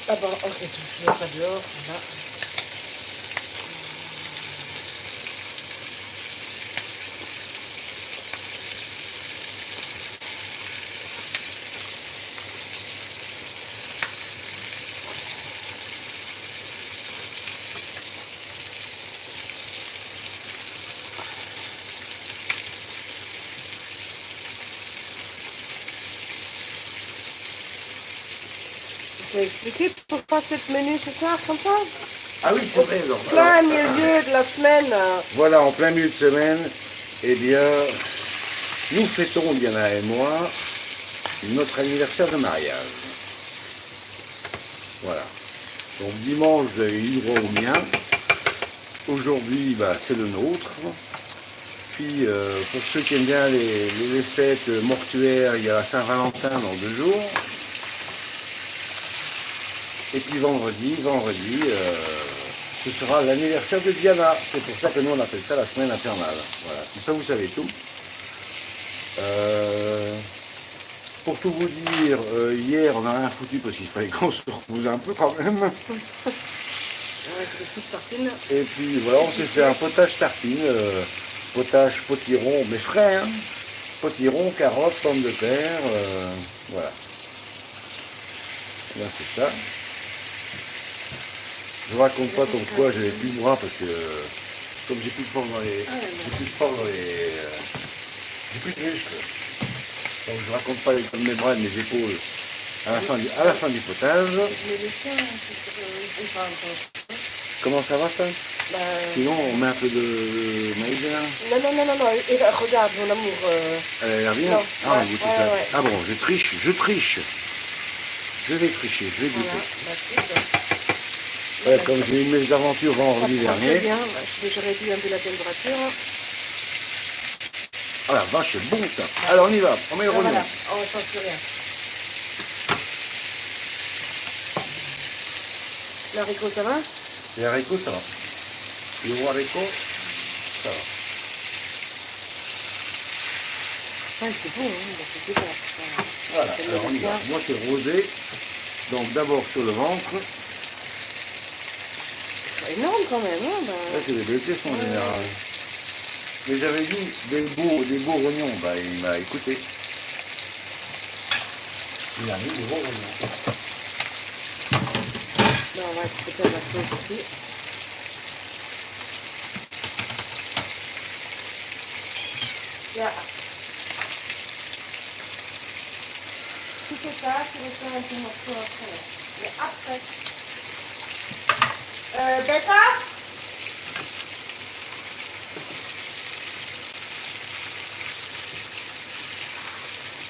Ah bon, ok, je ne vais pas dehors, voilà. Je vais expliquer pourquoi cette menu ce soir comme ça. Ah oui, c'est vrai. Alors, Plein milieu de la semaine. voilà, en plein milieu de semaine, eh bien, nous fêtons, Diana et moi, notre anniversaire de mariage. Voilà. Donc dimanche, vous avez eu droit au mien. Aujourd'hui, bah, c'est le nôtre. Puis, pour ceux qui aiment bien les fêtes mortuaires, il y a la Saint-Valentin dans 2 jours. Et puis vendredi, ce sera l'anniversaire de Diana. C'est pour ça que nous, on appelle ça la semaine infernale. Voilà, comme ça, vous savez tout. Pour tout vous dire, hier, on n'a rien foutu parce qu'il fallait qu'on se repose un peu quand même. Ouais, c'est des petites tartines. Et puis voilà, on s'est fait un potage tartine, potage potiron, mais frais, hein. Potiron, carottes, pommes de terre, voilà. Là, c'est ça. Je vous raconte pas comme quoi j'avais plus de bras parce que comme j'ai plus de force dans les. J'ai plus de force dans les. J'ai plus de muscles. Donc je raconte pas l'état de mes bras et de mes épaules à la fin du potage. Mais le chien, c'est pas encore. Comment ça va ça? Bah, Sinon on met un peu de maïzena. non. Et là, regarde, mon amour. Elle a rien. Non. Ah, on Ouais, goûte ouais, ça. ouais. Ah bon, je triche. Je vais tricher, je vais Voilà, goûter. bah, c'est ça. Ouais, comme j'ai eu mes aventures vendredi Ça prend très dernier. bien. Je réduis un peu la température. Ah la vache, c'est bon ça. Alors on y va, on met le Ah, rognon. voilà, on ne change plus rien. L'haricot, ça va? Les haricots, ça va. Les haricots, ça va. Ouais, c'est bon, hein, bah, c'est super. Voilà, alors on y va. Moi c'est rosé. Donc d'abord sur le ventre. Ils sont énormes quand même, hein, bah. Là c'est des belles pièces en général. Mais j'avais dit des beaux rognons, bah il m'a écouté. Il a mis des beaux rognons. Là, on va écouter la sauce aussi. Là. Tu fais ça, tu reçois un petit morceau après. Mais après. Becca?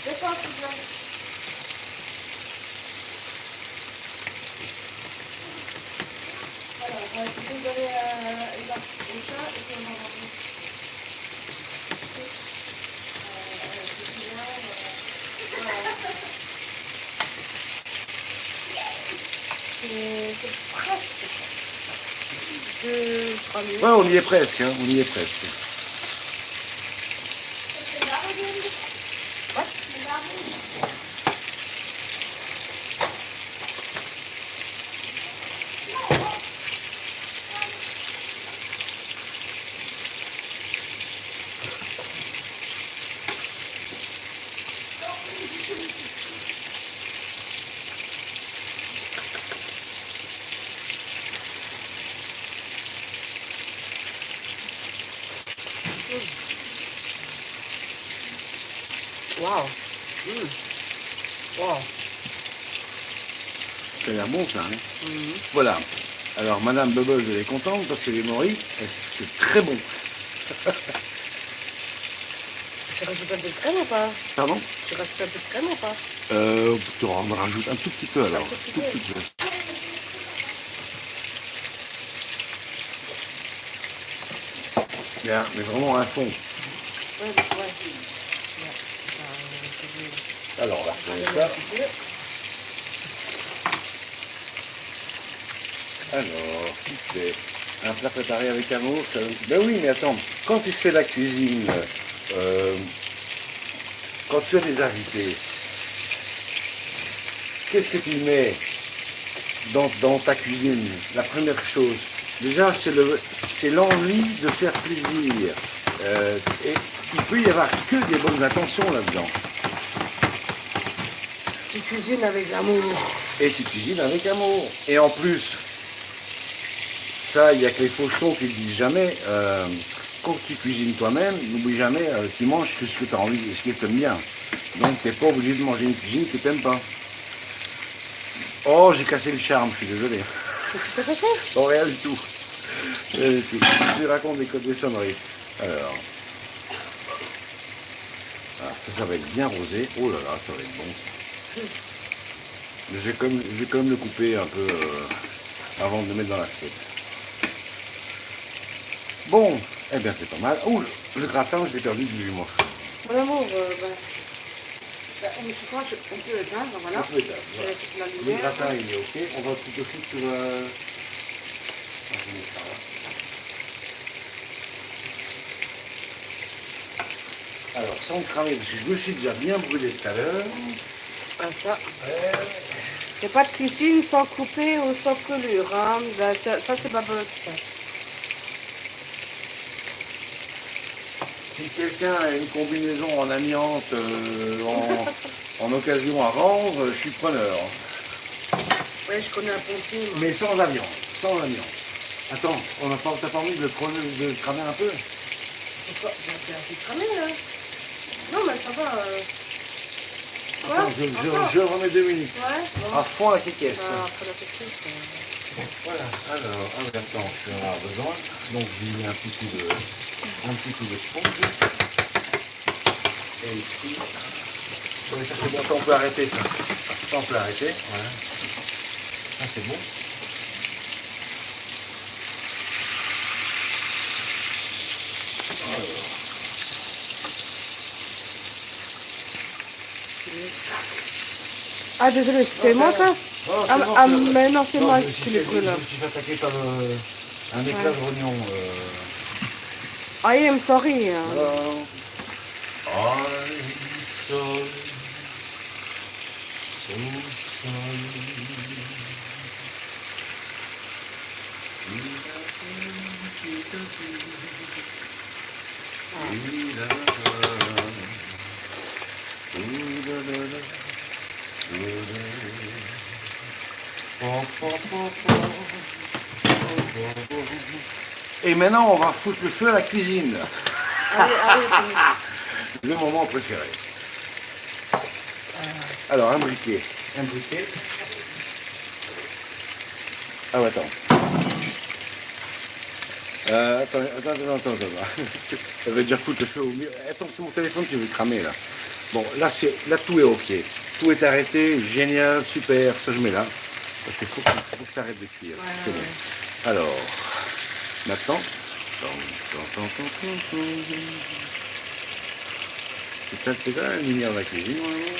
Becca, s'il te plaît. Voilà, vous allez une chat et C'est presque. 2-3 minutes. Ouais, on y est presque, hein, on y est presque. Waouh. Wow. Ça a l'air bon ça, hein. Voilà. Alors Madame Bubbles, elle est contente parce que les moris, c'est très bon. Tu rajoutes un peu de crème ou pas? Pardon? Tu rajoutes un peu de crème ou pas? Tu en rajoutes un tout petit peu alors. tout petit Tout peu. petit peu. Bien, mais vraiment à fond. Ouais. Alors on va retrouver ça. Alors, tu fais un plat préparé avec amour, ça... Ben oui, mais attends, quand tu fais la cuisine, quand tu as des invités, qu'est-ce que tu mets dans ta cuisine? La première chose, déjà, c'est l'envie de faire plaisir. Et il peut y avoir que des bonnes intentions là-dedans. Tu cuisines avec l'amour. Et tu cuisines avec amour. Et en plus, ça, il n'y a que les fauchons qui ne disent jamais. Quand tu cuisines toi-même, n'oublie jamais, tu manges ce que tu as envie, ce que tu aimes bien. Donc tu n'es pas obligé de manger une cuisine que tu n'aimes pas. Oh, j'ai cassé le charme, je suis désolé. Qu'est-ce que t'as passé? Oh, rien du tout. Rien du tout. Je raconte des sonneries. Alors, ça va être bien rosé. Oh là là, ça va être bon. Mais je vais quand même le couper un peu avant de le mettre dans l'assiette. Bon, eh bien c'est pas mal. Oh, le gratin, je l'ai perdu de vue, moi. Mon amour, je crois qu'on peut éteindre, voilà. On peut éteindre, Je voilà. vais foutre la Le lumière. gratin, il est ok. On va tout de suite sur la... Alors, sans cramer, parce que je me suis déjà bien brûlé tout à l'heure. Comme ça. Il n'y a pas de cuisine sans couper ou sans pelure. Hein. Ben, ça c'est pas bon. Ça. Si quelqu'un a une combinaison en amiante en occasion à vendre, je suis preneur. Oui, je connais un pompier. Moi. Mais sans amiante, sans amiante. Attends, t'as pas envie de le cramer un peu? C'est assez cramé là. Non, mais ça va. Attends, je remets 2 minutes. Ouais. Bon. À fond la caisse. Après la petite, Voilà, alors, en même temps, je vais en avoir besoin. Donc, j'y mets un petit coup de sponge. Et ici, oui, ça c'est bon, ça on peut arrêter ça. Ça on peut arrêter, voilà. Ça c'est bon. Ah, désolé, c'est moi ça? Oh, Ah, bon, ah mais non, c'est moi qui les brûle. Je me suis fait attaquer par un éclat de rognon. I am sorry. Hein. I'm sorry, so sorry. Et maintenant, on va foutre le feu à la cuisine. Allez, Le moment préféré. Alors, un briquet. Un briquet. Ah, attends. Attends. Ça veut dire foutre le feu au milieu. Attends, c'est mon téléphone qui veut cramer là. Bon, là tout est ok. Tout est arrêté, génial, super. Ça je mets là. Parce qu'il faut que ça arrête de cuire. Ouais, c'est ouais. bon. Alors, maintenant, C'est ça la lumière de la cuisine, normalement.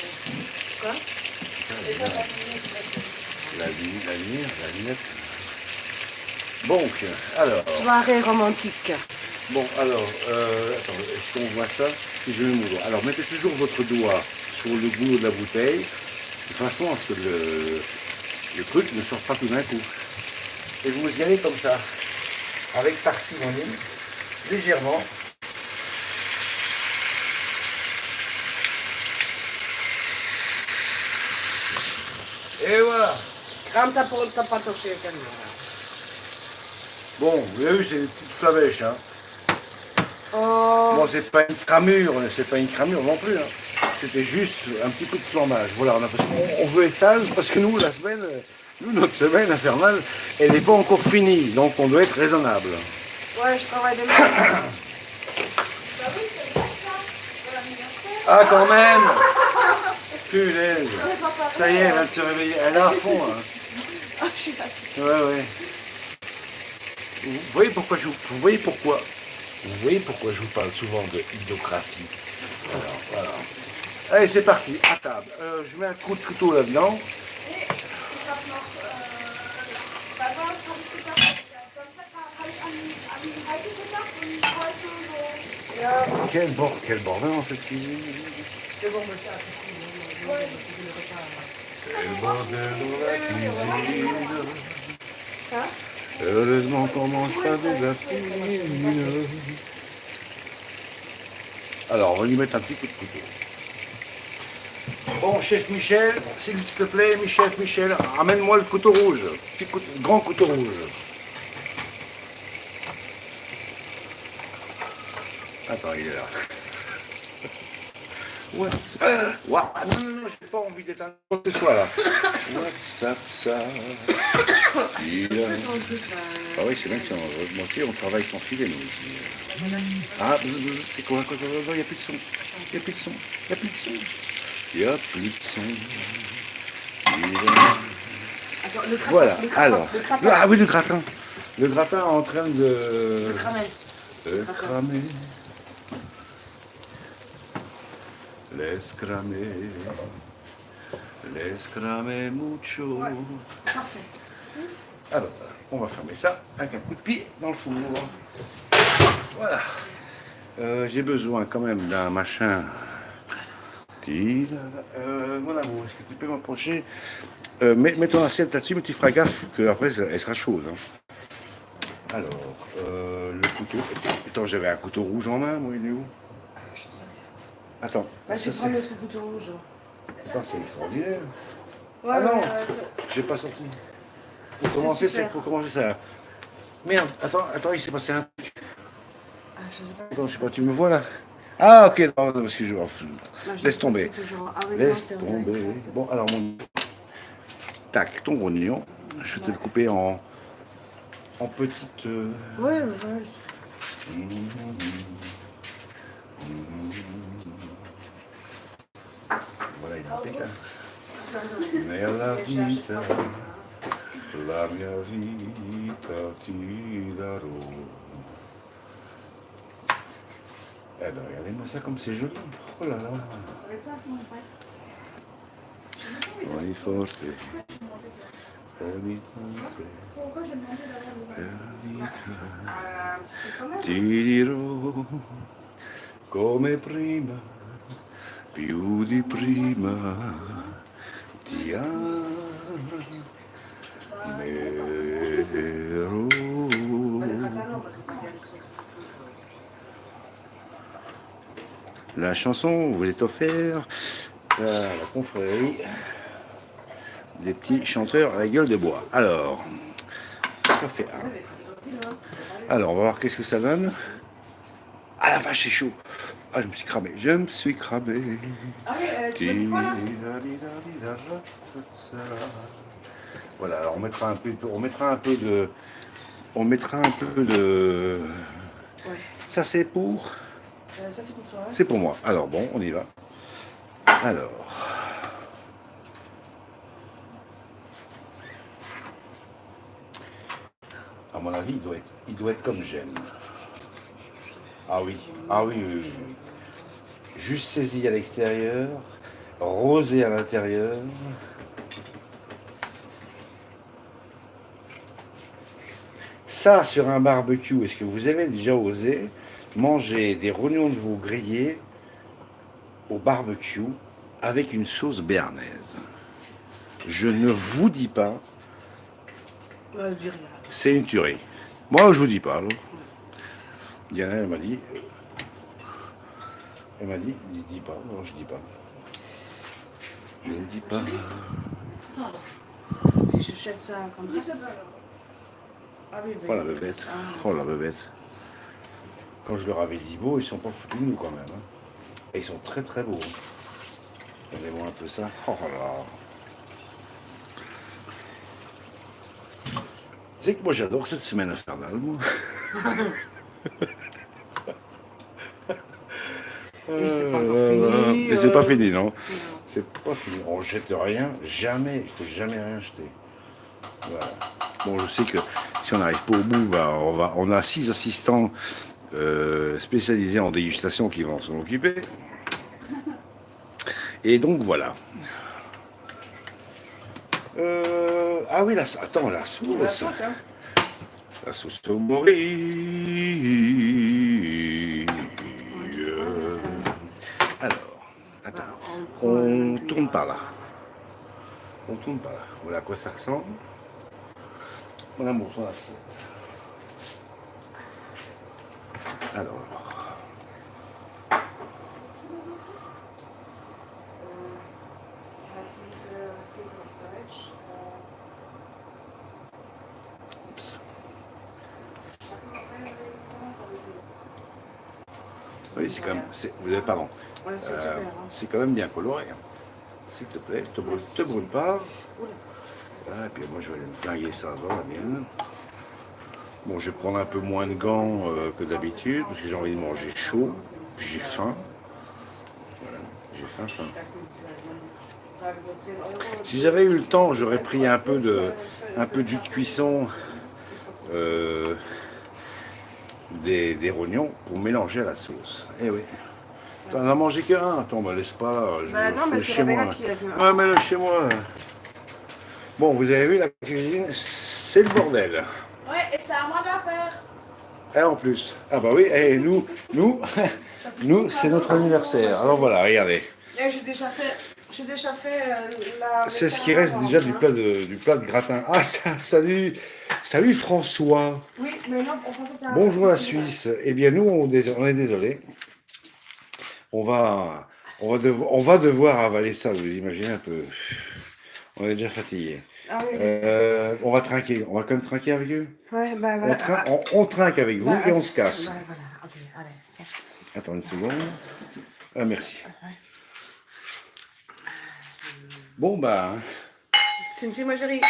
Quoi? La lumière, la lunette. Donc, alors. Soirée romantique. Bon, alors, attends, est-ce qu'on voit ça? Si je mets mon doigt. Alors, mettez toujours votre doigt sur le goulot de la bouteille, de façon à ce que le truc ne sorte pas tout d'un coup. Et vous y allez comme ça, avec parcimonie, légèrement. Et voilà. Crame ta pâte au chef. Bon, vous avez vu, c'est une petite flamèche, hein. Oh. Bon, c'est pas une cramure non plus, hein. C'était juste un petit coup de flambage. Voilà, on veut être sage parce que nous, notre semaine infernale, elle n'est pas encore finie, donc on doit être raisonnable. Ouais, je travaille demain. Ah, quand même. Punaise. Ça y est, elle vient de se réveiller. Elle est à fond, hein. Ah, je suis fatiguée. Ouais, ouais. Vous voyez pourquoi je vous parle souvent de idiocratie. Voilà. Allez, c'est parti, à table. Je mets un coup de couteau là-dedans. Quel bordel dans cette cuisine. C'est bon, mais ça, C'est le bordel dans la cuisine. hein? Heureusement qu'on mange pas des affines. Alors, on va lui mettre un petit coup de couteau. Bon, chef Michel, s'il te plaît, chef Michel, amène-moi le couteau rouge. Grand couteau rouge. Attends, il est là. What's up? What? Non, j'ai pas envie d'être un quoi que ce soit là. What's up, ça? Ah oui, c'est bien que moi aussi, on travaille sans filet, nous aussi. Ah, c'est quoi? Il n'y a plus de son. Il n'y a plus de son. Il n'y a plus de son. Il n'y a plus de son. Attends, le gratin, Voilà, alors. Le gratin. Ah oui, le gratin. Le gratin est en train de. Le cramer. Cramer. Laisse cramer mucho. Ouais. Parfait. Alors, on va fermer ça avec un coup de pied dans le four. Voilà. J'ai besoin quand même d'un machin. Mon amour, est-ce que tu peux m'approcher? Mets ton assiette là-dessus, mais tu feras gaffe qu'après elle sera chaude. Hein. Alors, le couteau. Attends, j'avais un couteau rouge en main, moi, il est où? Je sais rien. Attends. Là, tu prends l'autre couteau rouge. Attends, c'est extraordinaire. Ouais, Ah non, ouais, j'ai pas sorti. Faut commencer ça. Merde, attends, il s'est passé un truc. Ah, je sais pas. Attends, je sais pas, tu me vois là? Ah, ok, non, parce que je. Non, Laisse tomber. toujours... Ah, oui, Laisse non, tomber. Bon, alors, tac, ton oignon, je vais te le couper en petites. Ouais. Voilà, il est impeccable. Mais la mia vita ti darò. Eh ben, regardez-moi ça comme c'est joli. Oh là là. Ogni forte. Ogni tante. Per la vita. Ti dirò come prima, più di prima. Ti amerò. La chanson vous est offerte par la confrérie des petits chanteurs à la gueule de bois. Alors, ça fait un. Alors, on va voir qu'est-ce que ça donne. Ah la vache, c'est chaud. Ah, je me suis cramé. Ah oui, tu veux du quoi, là? Voilà, alors on mettra un peu de. Ouais. Ça c'est pour. Ça, c'est pour toi. Hein? C'est pour moi. Alors bon, on y va. Alors. À mon avis, il doit être comme j'aime. Ah oui, ah oui, oui, oui. Juste saisi à l'extérieur, rosé à l'intérieur. Ça, sur un barbecue, est-ce que vous avez déjà osé manger des rognons de veau grillés au barbecue avec une sauce béarnaise? Je ne vous dis pas, Dis rien. c'est une tuerie. Moi, je vous dis pas. Alors. Diana, elle m'a dit, dis pas. Non, je dis pas. Je ne dis pas. Si je jette ça comme ça. Ah oui, Oh la bébête. Oh la bébête. Quand je leur avais dit beau, ils sont pas foutus de nous quand même. Hein. Et ils sont très très beaux. Regardez-moi un peu ça. Oh là là. Tu sais que moi j'adore cette semaine infernale, moi. Et c'est pas encore fini. Et c'est pas fini, non? C'est pas fini. On jette rien, jamais. Il faut jamais rien jeter. Voilà. Bon, je sais que si on n'arrive pas au bout, bah, on a 6 assistants spécialisés en dégustation qui vont s'en occuper. Et donc voilà. Ah oui, attends, la sauce. La sauce, hein. La sauce au mori. Alors, attends. On tourne par là. On tourne par là. Voilà à quoi ça ressemble. Mon amour, ton assiette. Alors. Oups. Oui, c'est quand même. Vous avez pardon. Ouais, c'est super. Hein. C'est quand même bien coloré. Hein. S'il te plaît, te brûle pas. Voilà, et puis moi je vais aller me flinguer ça dans la mienne. Bon, je vais prendre un peu moins de gants que d'habitude parce que j'ai envie de manger chaud. Puis j'ai faim. Voilà, j'ai faim. Si j'avais eu le temps, j'aurais pris un peu de jus de cuisson des rognons pour mélanger à la sauce. Eh oui. T'en as mangé qu'un, attends, me laisse pas. Non, mais c'est chez moi. qui a vu. Ouais, mais là, chez moi. Bon, vous avez vu la cuisine, c'est le bordel. Ouais, et c'est à moi de la faire. Et en plus. Ah bah oui, et nous, c'est notre anniversaire. Alors voilà, regardez. J'ai déjà fait la. C'est ce qui reste déjà du plat de gratin. Ah ça, salut François. Oui, mais non, on pensait que Bonjour la Suisse. Eh bien nous, on est désolé. On va devoir avaler ça, vous imaginez un peu. On est déjà fatigué. Ah oui. On va trinquer. On va quand même trinquer avec eux. Ouais, bah, On trinque avec vous et on se casse. Voilà, ok, allez, tiens. Attends une seconde. Ah, merci. Bon, bah, Chin ma chérie.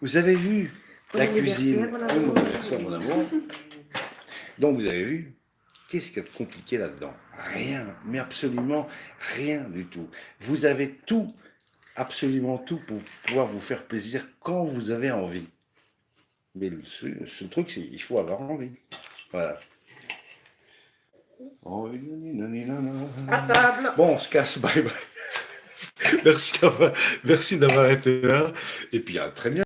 vous avez vu la cuisine. Bon Oui, mon anniversaire, mon amour. Donc, vous avez vu, qu'est-ce qu'il y a de compliqué là-dedans? Rien, mais absolument rien du tout. Vous avez tout, absolument tout pour pouvoir vous faire plaisir quand vous avez envie. Mais ce truc, c'est qu'il faut avoir envie. Voilà. À table. Bon, on se casse, bye bye. Merci d'avoir été là. Et puis à très bientôt.